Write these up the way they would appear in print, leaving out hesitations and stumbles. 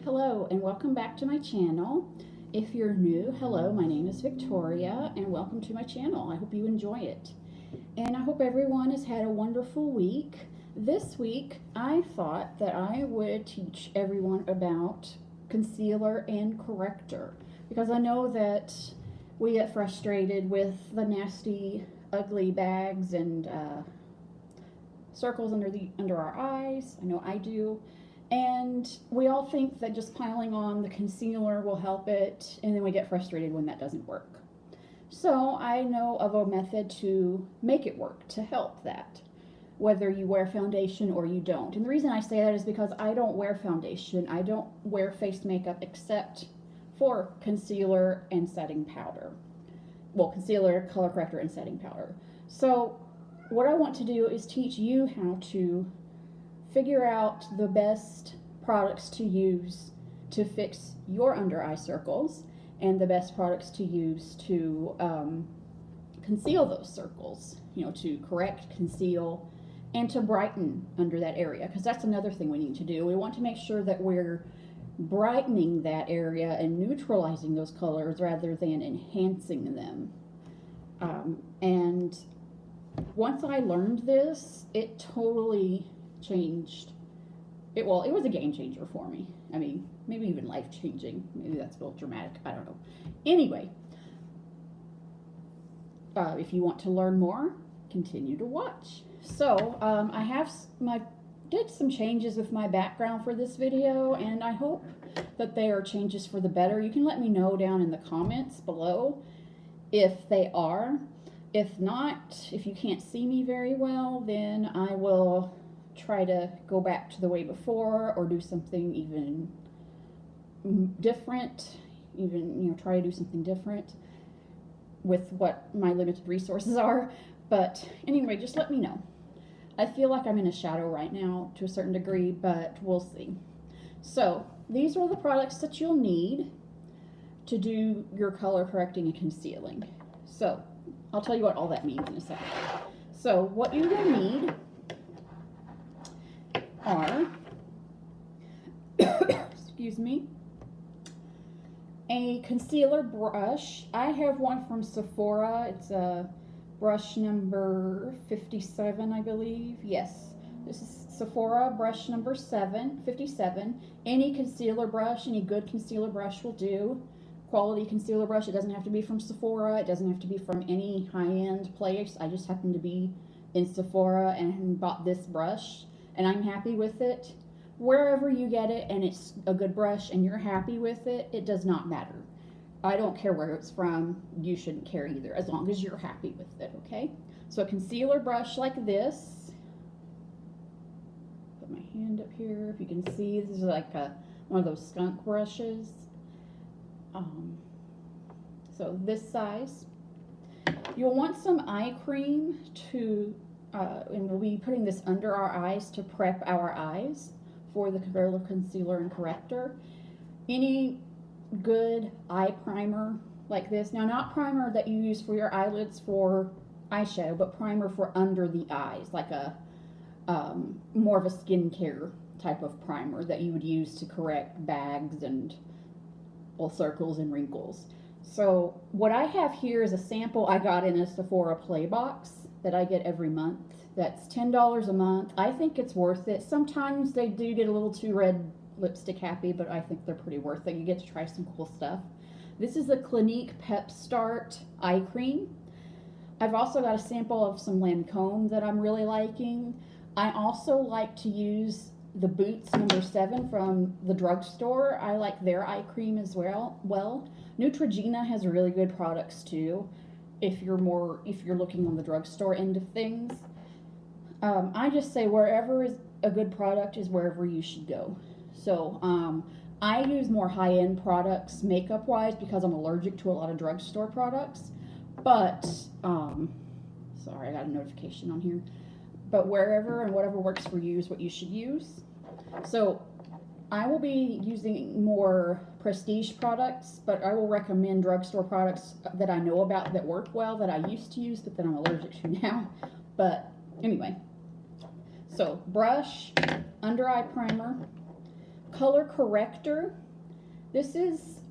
Hello and welcome back to my channel. If you're new, hello, my name is Victoria and welcome to my channel. I hope you enjoy it. And I hope everyone has had a wonderful week. This week, I thought that I would teach everyone about concealer and corrector because I know that we get frustrated with the nasty, ugly bags and circles under our eyes. I know I do. And we all think that just piling on the concealer will help it, and then we get frustrated when that doesn't work. So I know of a method to make it work, to help that, whether you wear foundation or you don't. And the reason I say that is because I don't wear foundation. I don't wear face makeup except for concealer and setting powder. Well, concealer, color corrector, and setting powder. So what I want to do is teach you how to figure out the best products to use to fix your under eye circles and the best products to use to conceal those circles, to correct, conceal, and to brighten under that area, because that's another thing we need to do. We want to make sure that we're brightening that area and neutralizing those colors rather than enhancing them. And once I learned this, it totally changed. It was a game changer for me. I mean, maybe even life changing. Maybe that's a little dramatic. I don't know. Anyway, if you want to learn more, continue to watch. So I did some changes with my background for this video, and I hope that they are changes for the better. You can let me know down in the comments below if they are. If not, if you can't see me very well, then I will try to go back to the way before or do something even different, try to do something different with what my limited resources are. But anyway, just let me know. I feel like I'm in a shadow right now to a certain degree, but we'll see. So these are the products that you'll need to do your color correcting and concealing. So I'll tell you what all that means in a second. So what you will need are, excuse me, a concealer brush. I have one from Sephora. It's a brush number 57, I believe. Yes, this is Sephora brush number 57. Any concealer brush, any good concealer brush will do. Quality concealer brush. It doesn't have to be from Sephora. It doesn't have to be from any high-end place. I just happen to be in Sephora and bought this brush, and I'm happy with it. Wherever you get it and it's a good brush and you're happy with it, it does not matter. I don't care where it's from. You shouldn't care either, as long as you're happy with it, okay? So a concealer brush like this. Put my hand up here. If you can see, this is like one of those skunk brushes. So this size. You'll want some eye cream to, and we'll be putting this under our eyes to prep our eyes for the color concealer and corrector. Any good eye primer like this. Now, not primer that you use for your eyelids for eyeshadow, but primer for under the eyes, like a more of a skincare type of primer that you would use to correct bags and circles and wrinkles. So what I have here is a sample I got in a Sephora Play box that I get every month. That's $10 a month. I think it's worth it. Sometimes they do get a little too red lipstick happy, but I think they're pretty worth it. You get to try some cool stuff. This is the Clinique Pep Start eye cream. I've also got a sample of some Lancome that I'm really liking. I also like to use the Boots number 7 from the drugstore. I like their eye cream as well. Neutrogena has really good products too, if you're looking on the drugstore end of things. I just say wherever is a good product is wherever you should go. So I use more high-end products makeup wise because I'm allergic to a lot of drugstore products. But sorry, I got a notification on here. But wherever and whatever works for you is what you should use. So I will be using more prestige products, but I will recommend drugstore products that I know about that work well, that I used to use, but that I'm allergic to now. But anyway, so brush, under eye primer, color corrector.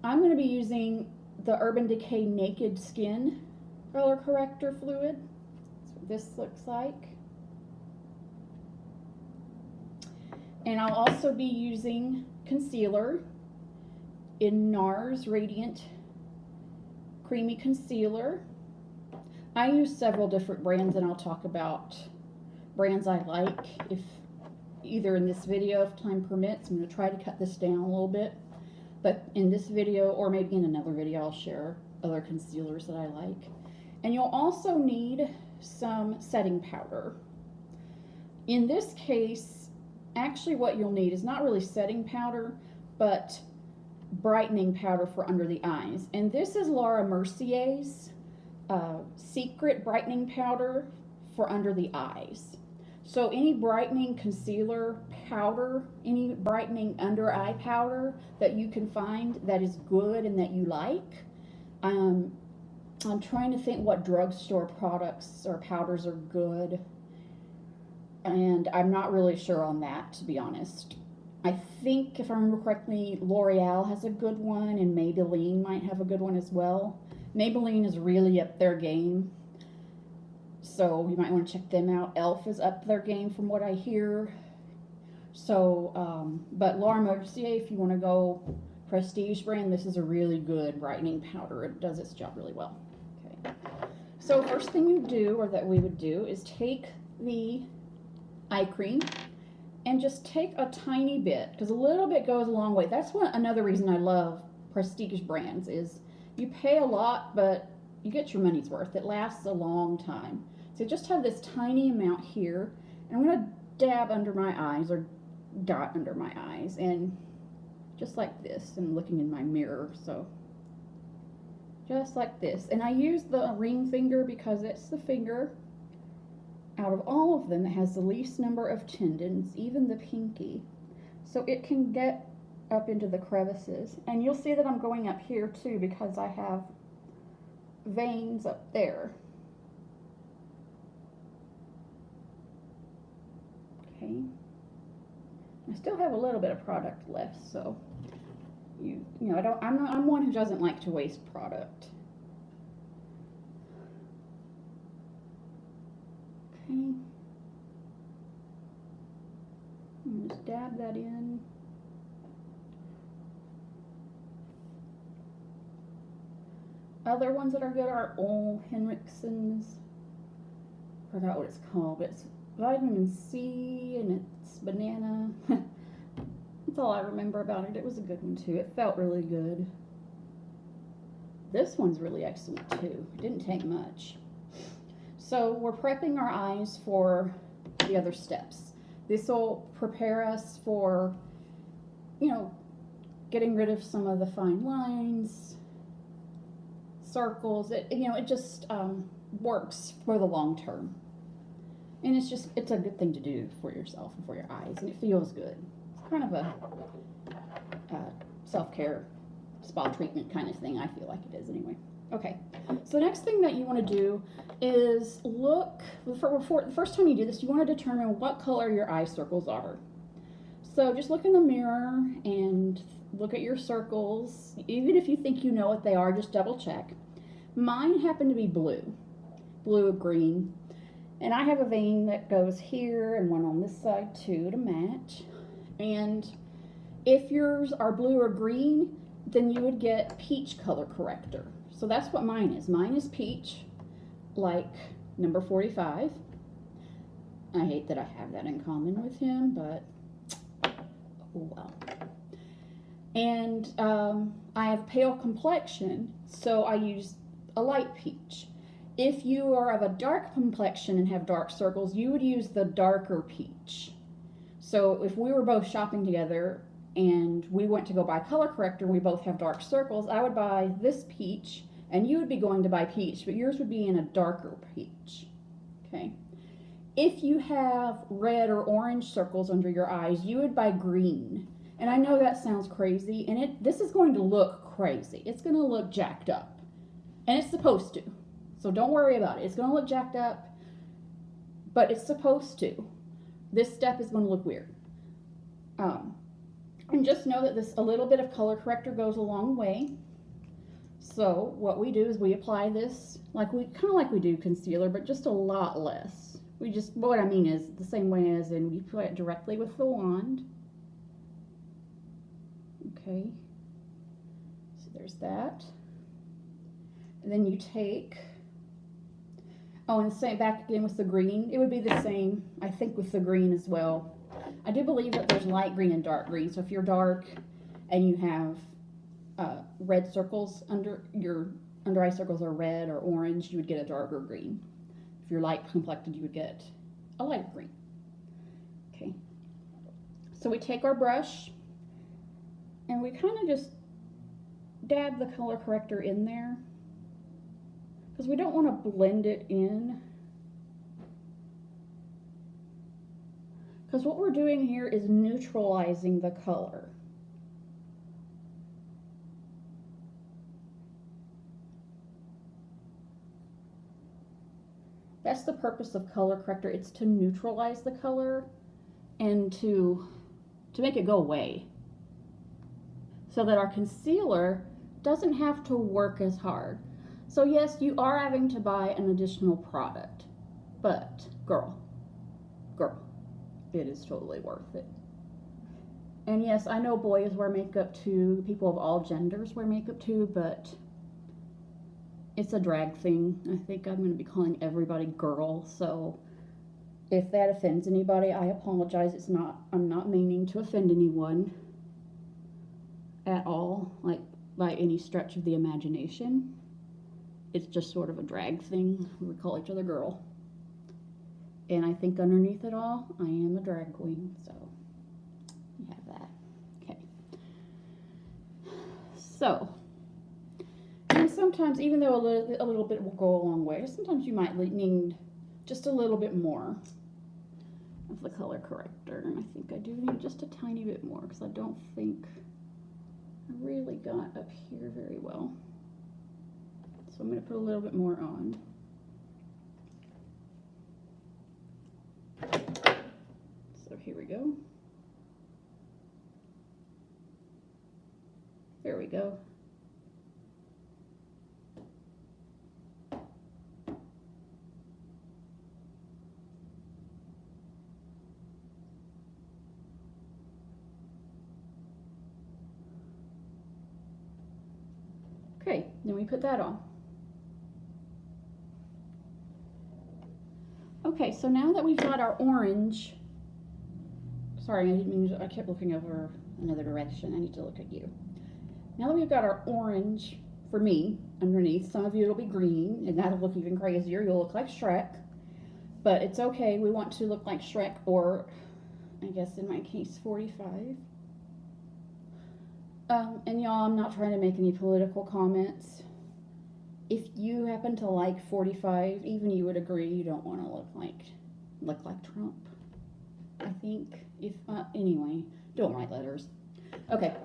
I'm going to be using the Urban Decay Naked Skin color corrector fluid. That's what this looks like. And I'll also be using concealer in NARS Radiant Creamy Concealer. I use several different brands, and I'll talk about brands I like if either in this video, if time permits. I'm going to try to cut this down a little bit, but in this video or maybe in another video I'll share other concealers that I like. And you'll also need some setting powder. In this case, actually what you'll need is not really setting powder, but brightening powder for under the eyes. And this is Laura Mercier's Secret Brightening Powder for under the eyes. So any brightening concealer powder, any brightening under eye powder that you can find that is good and that you like. I'm trying to think what drugstore products or powders are good, and I'm not really sure on that, to be honest. I think, if I remember correctly, L'Oreal has a good one, and Maybelline might have a good one as well. Maybelline is really up their game, so you might want to check them out. Elf is up their game from what I hear. So, but Laura Mercier, if you want to go prestige brand, this is a really good brightening powder. It does its job really well. Okay. So first thing you do, or that we would do, is take the eye cream and just take a tiny bit, because a little bit goes a long way. That's another reason I love prestige brands is you pay a lot, but you get your money's worth. It lasts a long time. So just have this tiny amount here, and I'm going to dab under my eyes, or dot under my eyes, and just like this. I'm looking in my mirror, so just like this. And I use the ring finger because it's the finger out of all of them that has the least number of tendons, even the pinky, so it can get up into the crevices. And you'll see that I'm going up here too because I have veins up there. Okay, I still have a little bit of product left, so you know, I'm one who doesn't like to waste product. Okay, just dab that in. Other ones that are good are Ole Henriksen's. I forgot what it's called, but it's vitamin C and it's banana. That's all I remember about it. It was a good one too. It felt really good. This one's really excellent too. It didn't take much. So we're prepping our eyes for the other steps. This will prepare us for, you know, getting rid of some of the fine lines, circles. It just works for the long term. And it's a good thing to do for yourself and for your eyes, and it feels good. It's kind of a self-care spa treatment kind of thing. I feel like it is anyway. Okay, so the next thing that you want to do is look, the first time you do this, you want to determine what color your eye circles are. So just look in the mirror and look at your circles. Even if you think you know what they are, just double check. Mine happen to be blue or green. And I have a vein that goes here and one on this side too to match. And if yours are blue or green, then you would get peach color corrector. So that's what mine is. Mine is peach, like number 45. I hate that I have that in common with him, but oh well. And I have pale complexion, so I use a light peach. If you are of a dark complexion and have dark circles, you would use the darker peach. So if we were both shopping together and we went to go buy color corrector and we both have dark circles, I would buy this peach and you would be going to buy peach, but yours would be in a darker peach. Okay. If you have red or orange circles under your eyes, you would buy green. And I know that sounds crazy, and this is going to look crazy. It's going to look jacked up, and it's supposed to. So don't worry about it. It's going to look jacked up, but it's supposed to. This step is going to look weird. And just know that a little bit of color corrector goes a long way. So what we do is we apply this kind of like we do concealer, but just a lot less. What I mean is the same way as in we apply it directly with the wand. Okay, so there's that. And then you take, and same back again with the green. It would be the same, I think, with the green as well. I do believe that there's light green and dark green. So if you're dark and you have red circles your under eye circles are red or orange, you would get a darker green. If you're light complected, you would get a lighter green. Okay. So we take our brush and we kind of just dab the color corrector in there because we don't want to blend it in. Because what we're doing here is neutralizing the color. That's the purpose of color corrector. It's to neutralize the color and to make it go away, so that our concealer doesn't have to work as hard. So yes, you are having to buy an additional product, but girl, it is totally worth it. And yes, I know boys wear makeup too, people of all genders wear makeup too, but it's a drag thing. I think I'm going to be calling everybody girl, so if that offends anybody, I apologize. I'm not meaning to offend anyone at all, like by any stretch of the imagination. It's just sort of a drag thing. We call each other girl. And I think underneath it all, I am a drag queen, so you have that. Okay. So, and sometimes, even though a little bit will go a long way, sometimes you might need just a little bit more of the color corrector. And I think I do need just a tiny bit more because I don't think I really got up here very well. So I'm going to put a little bit more on. So here we go. There we go. Okay, then we put that on. Okay, so now that we've got our orange, sorry, I didn't mean to, I kept looking over another direction. I need to look at you. Now that we've got our orange, for me, underneath, some of you it'll be green, and that'll look even crazier. You'll look like Shrek, but it's okay. We want to look like Shrek, or I guess in my case, 45. And y'all, I'm not trying to make any political comments. If you happen to like 45, even you would agree you don't want to look like Trump. I think anyway, don't write letters. Okay,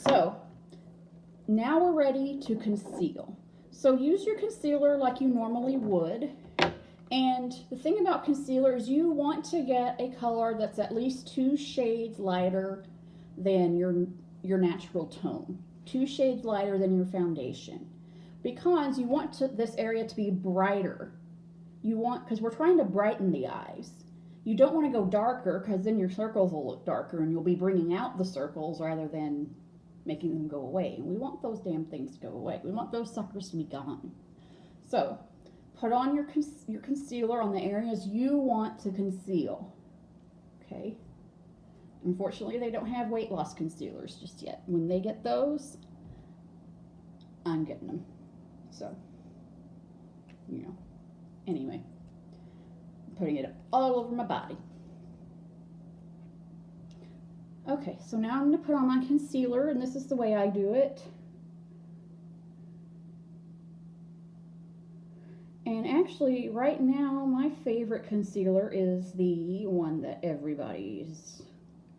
so now we're ready to conceal. So use your concealer like you normally would. And the thing about concealer is you want to get a color that's at least 2 shades lighter than your natural tone. 2 shades lighter than your foundation. Because you want this area to be brighter. Because we're trying to brighten the eyes. You don't want to go darker because then your circles will look darker and you'll be bringing out the circles rather than making them go away. And we want those damn things to go away. We want those suckers to be gone. So, put on your concealer on the areas you want to conceal. Okay? Unfortunately, they don't have weight loss concealers just yet. When they get those, I'm getting them. So, anyway, I'm putting it all over my body. Okay, so now I'm going to put on my concealer, and this is the way I do it. And actually, right now, my favorite concealer is the one that everybody's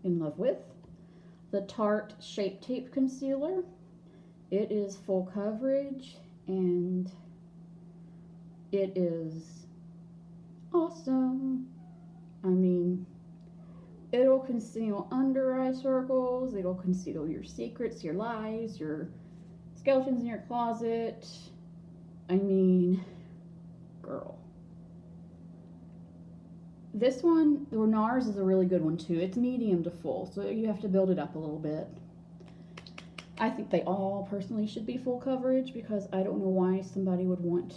in love with, the Tarte Shape Tape Concealer. It is full coverage, and it is awesome. I mean, It'll conceal under eye circles. It'll conceal your secrets, your lies, your skeletons in your closet. I mean, girl. This one, the NARS, is a really good one too. It's medium to full, so you have to build it up a little bit. I think they all personally should be full coverage because I don't know why somebody would want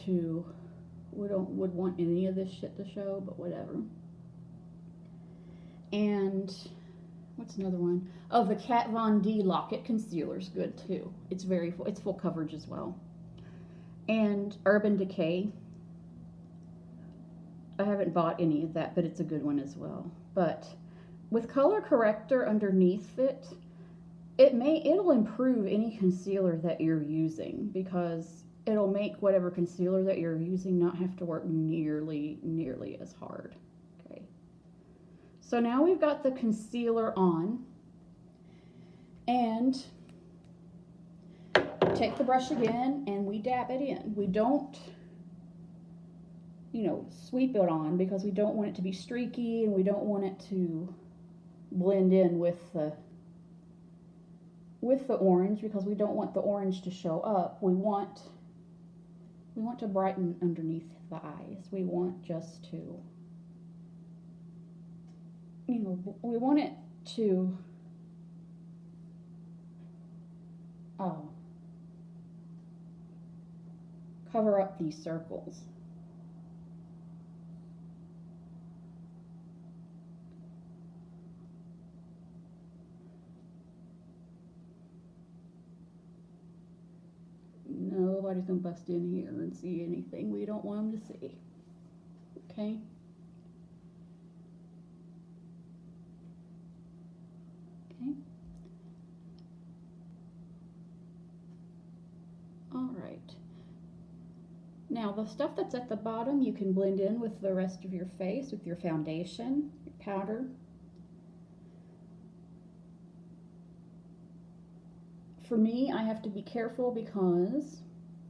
any of this shit to show, but whatever. And what's another one? Oh, the Kat Von D Lock-It Concealer's good too. It's very full. It's full coverage as well. And Urban Decay. I haven't bought any of that, but it's a good one as well. But with color corrector underneath it, it'll improve any concealer that you're using because it'll make whatever concealer that you're using not have to work nearly as hard. Okay. So now we've got the concealer on, and take the brush again and we dab it in. We don't, you know, sweep it on because we don't want it to be streaky and we don't want it to blend in with the orange because we don't want the orange to show up. We want to brighten underneath the eyes. We want just to, you know, we want it to cover up these circles. Nobody's gonna bust in here and see anything we don't want them to see. Okay? Okay. All right. Now the stuff that's at the bottom you can blend in with the rest of your face with your foundation, your powder. For me, I have to be careful because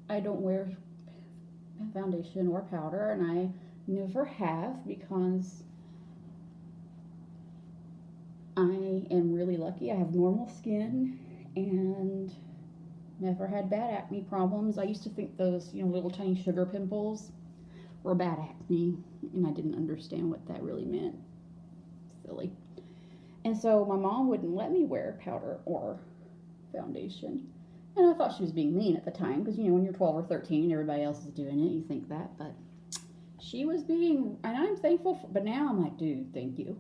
I don't wear foundation or powder, and I never have because I am really lucky. I have normal skin and never had bad acne problems. I used to think those, you know, little tiny sugar pimples were bad acne, and I didn't understand what that really meant. Silly. And so my mom wouldn't let me wear powder or foundation, and I thought she was being mean at the time because, you know, when you're 12 or 13 everybody else is doing it, you think that, but she was being, and I'm thankful for, but now I'm like, dude, thank you.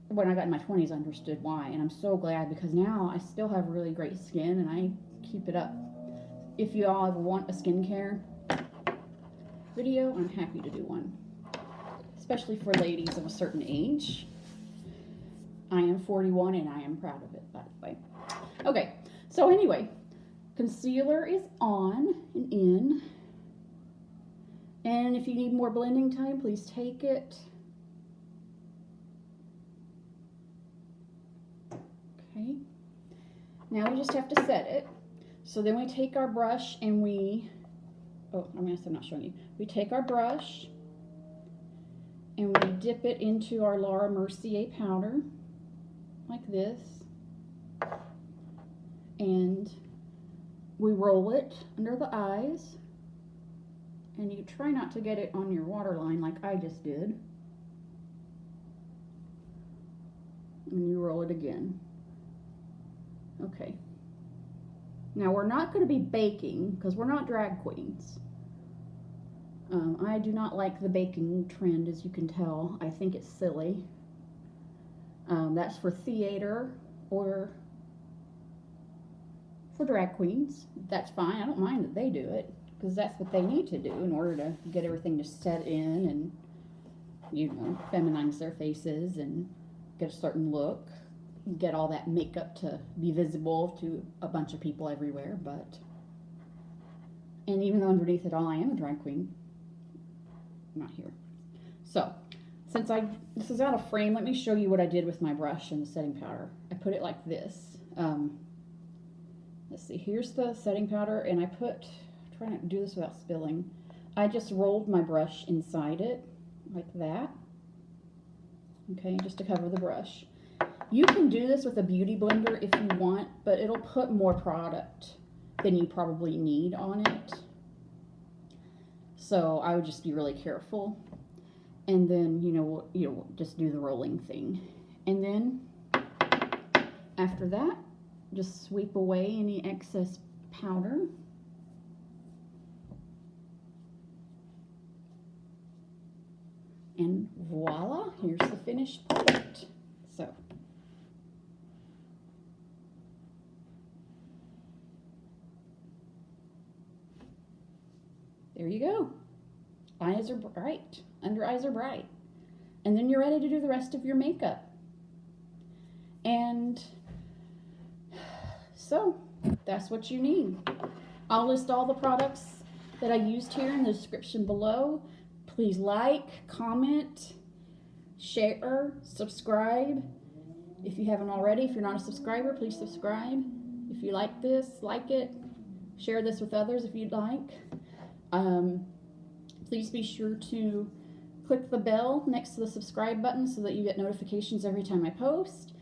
When I got in my 20s I understood why, and I'm so glad because now I still have really great skin and I keep it up. If you all ever want a skincare video, I'm happy to do one, especially for ladies of a certain age. I am 41 and I am proud of it, by the way. Okay, so anyway, concealer is on and in. And if you need more blending time, please take it. Okay, now we just have to set it. So then we take our brush and we, I'm not showing you. We take our brush and we dip it into our Laura Mercier powder. Like this, and we roll it under the eyes, and you try not to get it on your waterline like I just did, and you roll it again. Okay, now we're not going to be baking because we're not drag queens. I do not like the baking trend, as you can tell. I think it's silly. That's for theater or for drag queens. That's fine. I don't mind that they do it because that's what they need to do in order to get everything to set in and, you know, feminize their faces and get a certain look, get all that makeup to be visible to a bunch of people everywhere. But, and even though underneath it all I am a drag queen, I'm not here. So since this is out of frame, let me show you what I did with my brush and the setting powder. I put it like this. Let's see, here's the setting powder, and I try not to do this without spilling. I just rolled my brush inside it, like that. okay, just to cover the brush. You can do this with a beauty blender if you want, but it'll put more product than you probably need on it. So I would just be really careful. And then, just do the rolling thing. And then after that, just sweep away any excess powder. And voila, here's the finished product. So, there you go. Eyes are bright, under eyes are bright. And then you're ready to do the rest of your makeup. And so, that's what you need. I'll list all the products that I used here in the description below. Please like, comment, share, subscribe. If you haven't already, if you're not a subscriber, please subscribe. If you like this, like it. Share this with others if you'd like. Please be sure to click the bell next to the subscribe button so that you get notifications every time I post.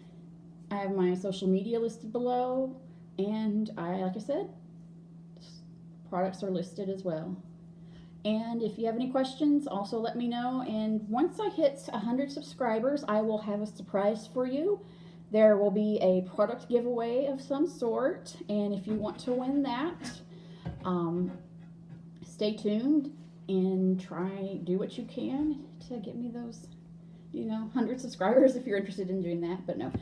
I have my social media listed below, and like I said, products are listed as well. And if you have any questions, also let me know. And once I hit 100 subscribers, I will have a surprise for you. There will be a product giveaway of some sort, and if you want to win that, stay tuned and do what you can to get me those, 100 subscribers if you're interested in doing that. But no,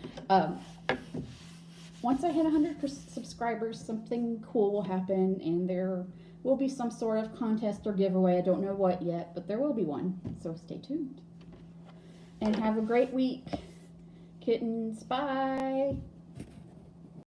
once I hit 100 subscribers, something cool will happen, and there will be some sort of contest or giveaway. I don't know what yet, but there will be one. So stay tuned. And have a great week, kittens. Bye.